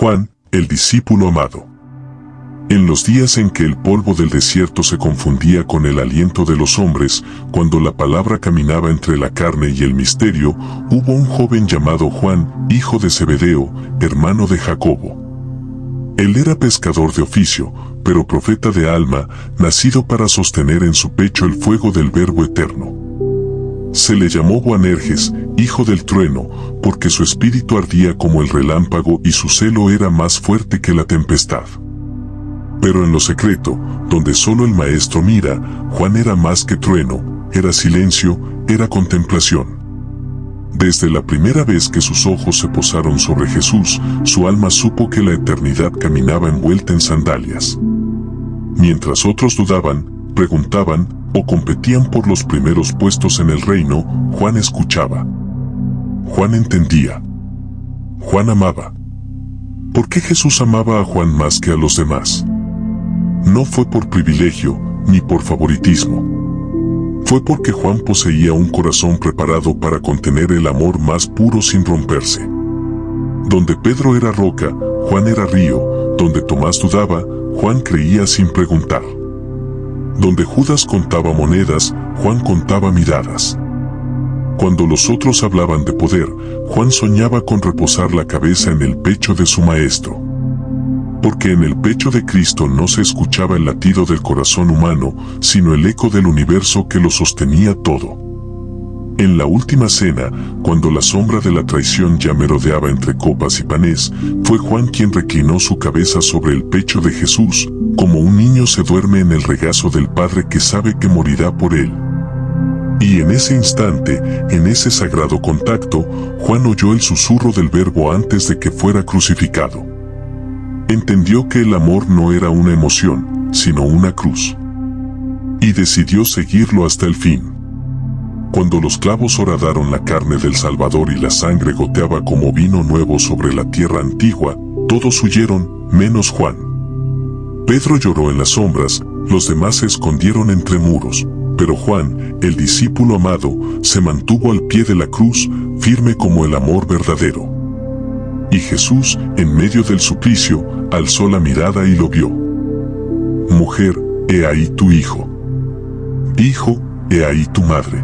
Juan, el discípulo amado. En los días en que el polvo del desierto se confundía con el aliento de los hombres, cuando la palabra caminaba entre la carne y el misterio, hubo un joven llamado Juan, hijo de Zebedeo, hermano de Jacobo. Él era pescador de oficio, pero profeta de alma, nacido para sostener en su pecho el fuego del Verbo eterno. Se le llamó Boanerges, hijo del trueno, porque su espíritu ardía como el relámpago y su celo era más fuerte que la tempestad. Pero en lo secreto, donde solo el maestro mira, Juan era más que trueno, era silencio, era contemplación. Desde la primera vez que sus ojos se posaron sobre Jesús, su alma supo que la eternidad caminaba envuelta en sandalias. Mientras otros dudaban, preguntaban, o competían por los primeros puestos en el reino, Juan escuchaba. Juan entendía. Juan amaba. ¿Por qué Jesús amaba a Juan más que a los demás? No fue por privilegio, ni por favoritismo. Fue porque Juan poseía un corazón preparado para contener el amor más puro sin romperse. Donde Pedro era roca, Juan era río, donde Tomás dudaba, Juan creía sin preguntar. Donde Judas contaba monedas, Juan contaba miradas. Cuando los otros hablaban de poder, Juan soñaba con reposar la cabeza en el pecho de su maestro. Porque en el pecho de Cristo no se escuchaba el latido del corazón humano, sino el eco del universo que lo sostenía todo. En la última cena, cuando la sombra de la traición ya merodeaba entre copas y panes, fue Juan quien reclinó su cabeza sobre el pecho de Jesús, como un niño se duerme en el regazo del Padre que sabe que morirá por él. Y en ese instante, en ese sagrado contacto, Juan oyó el susurro del Verbo antes de que fuera crucificado. Entendió que el amor no era una emoción, sino una cruz. Y decidió seguirlo hasta el fin. Cuando los clavos horadaron la carne del Salvador y la sangre goteaba como vino nuevo sobre la tierra antigua, todos huyeron, menos Juan. Pedro lloró en las sombras, los demás se escondieron entre muros, pero Juan, el discípulo amado, se mantuvo al pie de la cruz, firme como el amor verdadero. Y Jesús, en medio del suplicio, alzó la mirada y lo vio. Mujer, he ahí tu hijo. Hijo, he ahí tu madre.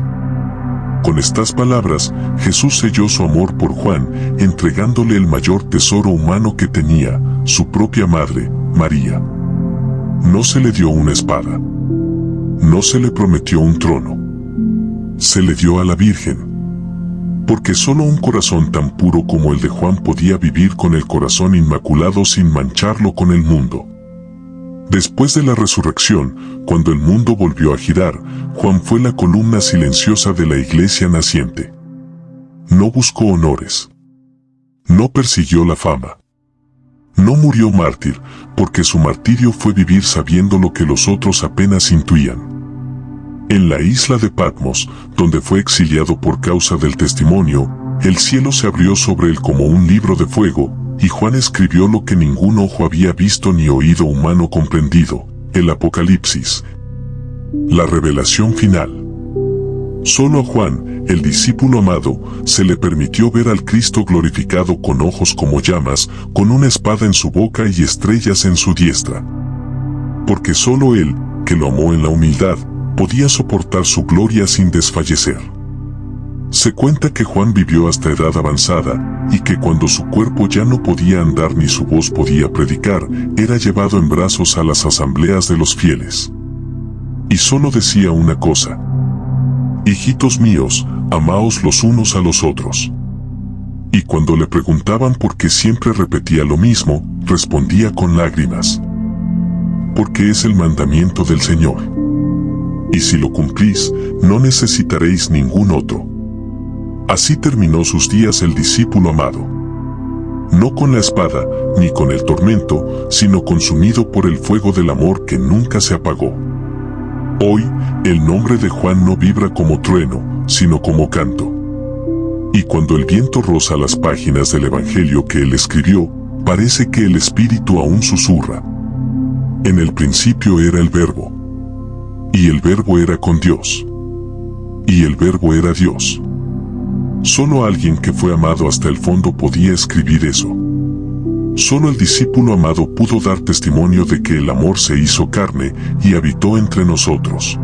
Con estas palabras, Jesús selló su amor por Juan, entregándole el mayor tesoro humano que tenía, su propia madre, María. No se le dio una espada. No se le prometió un trono. Se le dio a la Virgen. Porque solo un corazón tan puro como el de Juan podía vivir con el corazón inmaculado sin mancharlo con el mundo. Después de la resurrección, cuando el mundo volvió a girar, Juan fue la columna silenciosa de la iglesia naciente. No buscó honores. No persiguió la fama. No murió mártir, porque su martirio fue vivir sabiendo lo que los otros apenas intuían. En la isla de Patmos, donde fue exiliado por causa del testimonio, el cielo se abrió sobre él como un libro de fuego, y Juan escribió lo que ningún ojo había visto ni oído humano comprendido, el Apocalipsis. La revelación final. Solo a Juan, el discípulo amado, se le permitió ver al Cristo glorificado con ojos como llamas, con una espada en su boca y estrellas en su diestra. Porque solo él, que lo amó en la humildad, podía soportar su gloria sin desfallecer. Se cuenta que Juan vivió hasta edad avanzada, y que cuando su cuerpo ya no podía andar ni su voz podía predicar, era llevado en brazos a las asambleas de los fieles. Y solo decía una cosa: hijitos míos, amaos los unos a los otros. Y cuando le preguntaban por qué siempre repetía lo mismo, respondía con lágrimas: porque es el mandamiento del Señor. Y si lo cumplís, no necesitaréis ningún otro. Así terminó sus días el discípulo amado. No con la espada, ni con el tormento, sino consumido por el fuego del amor que nunca se apagó. Hoy, el nombre de Juan no vibra como trueno, sino como canto. Y cuando el viento roza las páginas del Evangelio que él escribió, parece que el Espíritu aún susurra. En el principio era el Verbo. Y el Verbo era con Dios. Y el Verbo era Dios. Solo alguien que fue amado hasta el fondo podía escribir eso. Solo el discípulo amado pudo dar testimonio de que el amor se hizo carne y habitó entre nosotros.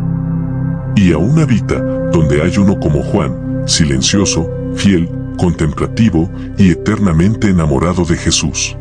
Y aún habita donde hay uno como Juan, silencioso, fiel, contemplativo y eternamente enamorado de Jesús.